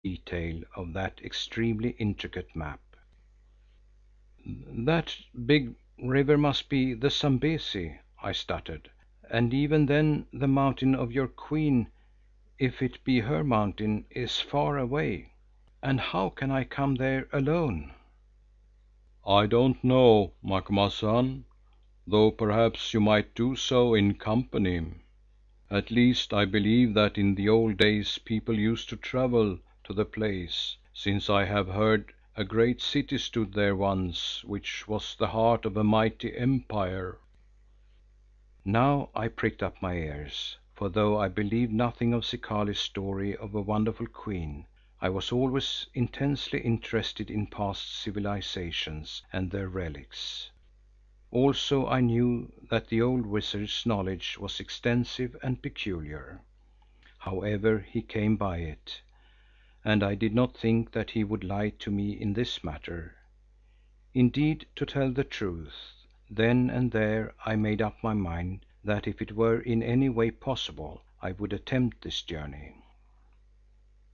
detail of that extremely intricate map. "That big river must be the Zambesi," I stuttered, "and even then the mountain of your queen, if it be her mountain, is far away. And how can I come there alone?" "I don't know, Macumazahn, though perhaps you might do so in company. At least I believe that in the old days people used to travel to the place, since I have heard a great city stood there once which was the heart of a mighty empire." Now I pricked up my ears, for though I believed nothing of Zikali's story of a wonderful queen, I was always intensely interested in past civilizations and their relics. Also I knew that the old wizard's knowledge was extensive and peculiar. However, he came by it, and I did not think that he would lie to me in this matter. Indeed, to tell the truth, then and there I made up my mind that if it were in any way possible, I would attempt this journey.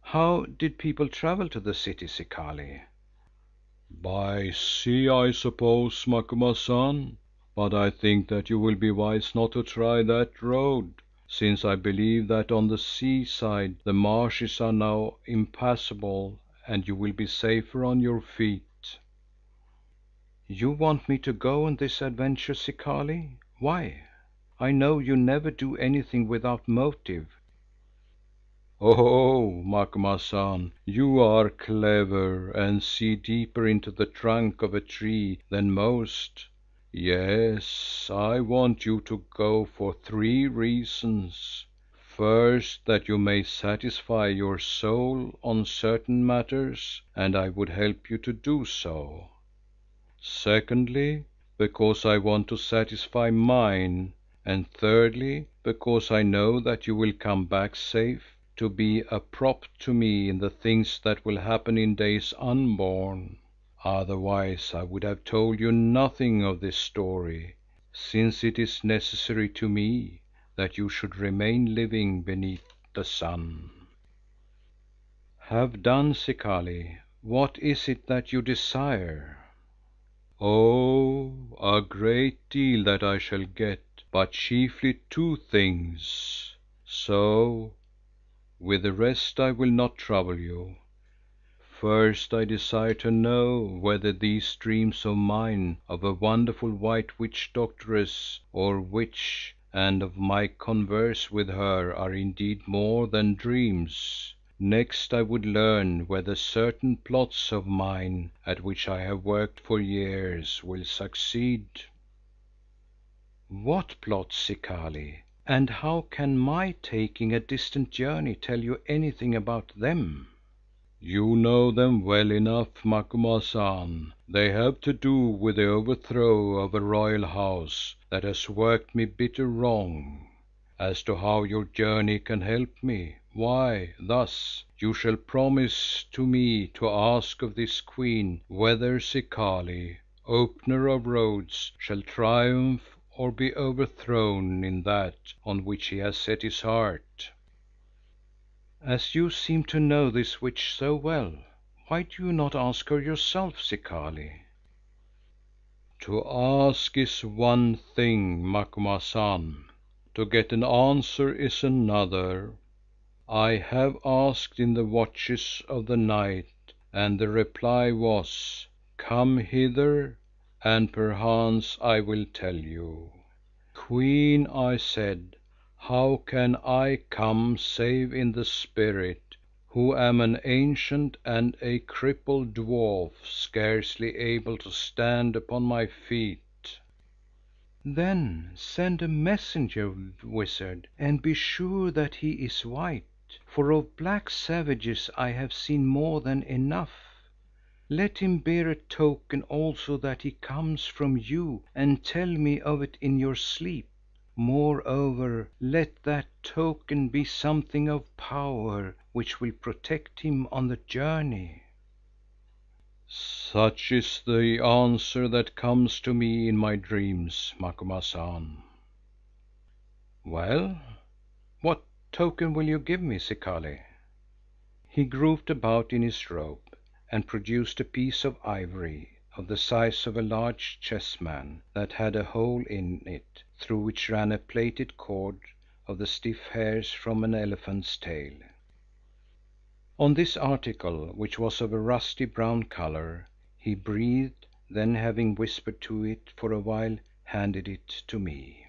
"How did people travel to the city, Zikali?" "By sea, I suppose, Macumazahn, but I think that you will be wise not to try that road, since I believe that on the sea side the marshes are now impassable and you will be safer on your feet." "You want me to go on this adventure, Zikali? Why? I know you never do anything without motive." "Oh, Macumazahn, you are clever and see deeper into the trunk of a tree than most. Yes, I want you to go for three reasons. First, that you may satisfy your soul on certain matters, and I would help you to do so. Secondly, because I want to satisfy mine, and thirdly, because I know that you will come back safe to be a prop to me in the things that will happen in days unborn. Otherwise I would have told you nothing of this story, since it is necessary to me that you should remain living beneath the sun." "Have done, Zikali. What is it that you desire?" "Oh, a great deal that I shall get, but chiefly two things. So with the rest I will not trouble you. First I desire to know whether these dreams of mine of a wonderful white witch doctoress or witch and of my converse with her are indeed more than dreams. Next I would learn whether certain plots of mine at which I have worked for years will succeed." "What plots, Zikali, and how can my taking a distant journey tell you anything about them?" "You know them well enough, Macumazahn. They have to do with the overthrow of a royal house that has worked me bitter wrong. As to how your journey can help me, why, thus: you shall promise to me to ask of this queen whether Zikali, Opener of Roads, shall triumph or be overthrown in that on which he has set his heart." "As you seem to know this witch so well, why do you not ask her yourself, Zikali?" "To ask is one thing, Macumazahn. To get an answer is another. I have asked in the watches of the night and the reply was, 'Come hither and perchance I will tell you.' 'Queen,' I said, 'how can I come save in the spirit, who am an ancient and a crippled dwarf, scarcely able to stand upon my feet?' "Then send a messenger, wizard, and be sure that he is white, for of black savages I have seen more than enough. Let him bear a token also that he comes from you and tell me of it in your sleep. Moreover, let that token be something of power which will protect him on the journey." "Such is the answer that comes to me in my dreams, Macumazahn." "Well, what token will you give me, Zikali?" He groped about in his robe and produced a piece of ivory of the size of a large chessman, that had a hole in it through which ran a plaited cord of the stiff hairs from an elephant's tail. On this article, which was of a rusty brown colour, he breathed, then having whispered to it for a while, handed it to me.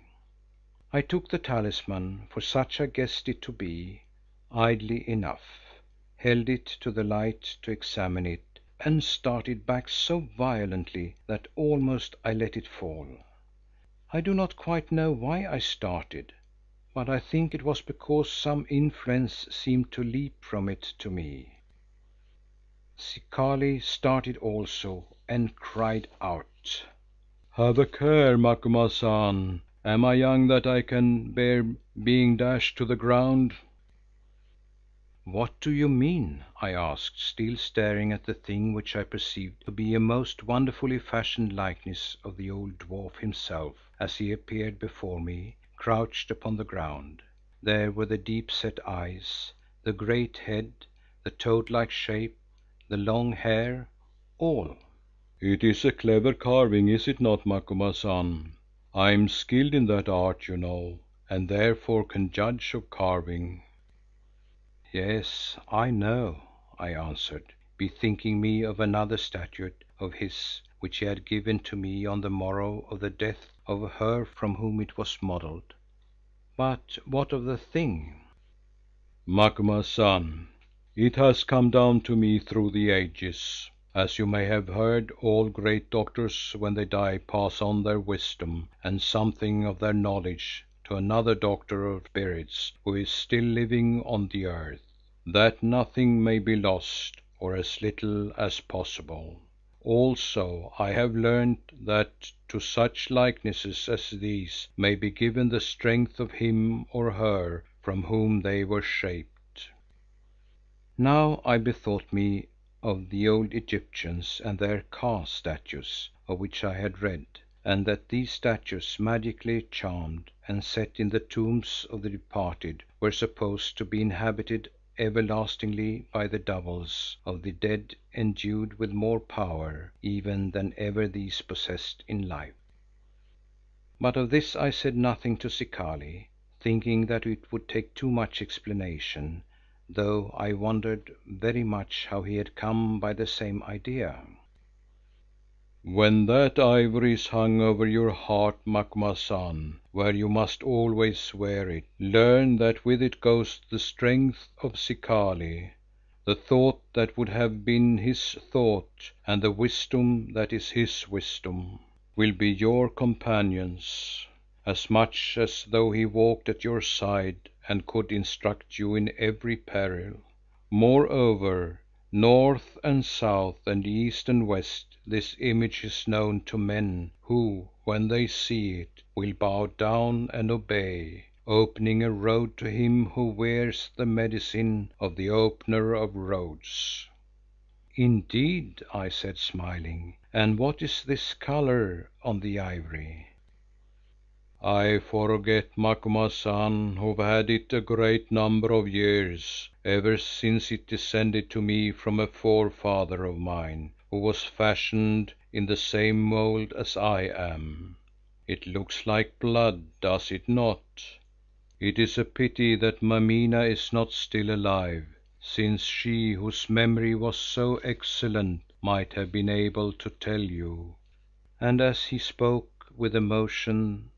I took the talisman, for such I guessed it to be, idly enough, held it to the light to examine it, and started back so violently that almost I let it fall. I do not quite know why I started, but I think it was because some influence seemed to leap from it to me. Zikali started also and cried out, "Have a care, Macumazahn. Am I young that I can bear being dashed to the ground?" "What do you mean?" I asked, still staring at the thing which I perceived to be a most wonderfully fashioned likeness of the old dwarf himself as he appeared before me, crouched upon the ground. There were the deep set eyes, the great head, the toad-like shape, the long hair, all. "It is a clever carving, is it not, Macumazahn? I am skilled in that art, you know, and therefore can judge of carving." "Yes, I know," I answered, bethinking me of another statuette of his which he had given to me on the morrow of the death of her from whom it was modelled. "But what of the thing?" "Macumazahn, it has come down to me through the ages. As you may have heard, all great doctors when they die pass on their wisdom and something of their knowledge to another doctor of spirits who is still living on the earth, that nothing may be lost, or as little as possible. Also I have learned that to such likenesses as these may be given the strength of him or her from whom they were shaped." Now I bethought me of the old Egyptians and their Ka statues, of which I had read, and that these statues, magically charmed and set in the tombs of the departed, were supposed to be inhabited everlastingly by the doubles of the dead endued with more power even than ever these possessed in life. But of this I said nothing to Zikali, thinking that it would take too much explanation, though I wondered very much how he had come by the same idea. "When that ivory is hung over your heart, Macumazahn, where you must always wear it, learn that with it goes the strength of Zikali, the thought that would have been his thought, and the wisdom that is his wisdom, will be your companions, as much as though he walked at your side and could instruct you in every peril. Moreover, north and south and east and west this image is known to men who, when they see it, will bow down and obey, opening a road to him who wears the medicine of the Opener of Roads." "Indeed," I said smiling, "and what is this colour on the ivory?" "I forget, Macumazahn, who have had it a great number of years, ever since it descended to me from a forefather of mine, who was fashioned in the same mould as I am. It looks like blood, does it not? It is a pity that Mameena is not still alive, since she, whose memory was so excellent, might have been able to tell you." And as he spoke with a motion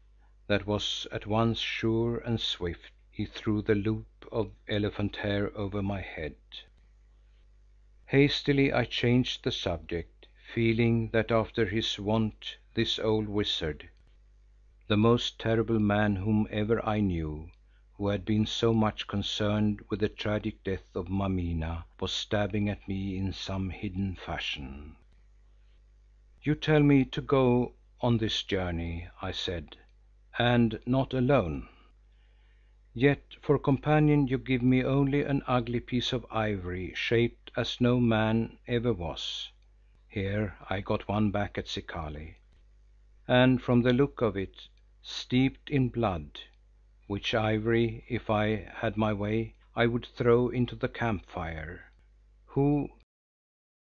that was at once sure and swift, he threw the loop of elephant hair over my head. Hastily I changed the subject, feeling that after his wont this old wizard, the most terrible man whom ever I knew, who had been so much concerned with the tragic death of Mameena, was stabbing at me in some hidden fashion. "You tell me to go on this journey," I said, "and not alone. Yet for companion you give me only an ugly piece of ivory shaped as no man ever was." Here I got one back at Zikali. "And from the look of it, steeped in blood, which ivory, if I had my way, I would throw into the camp fire. who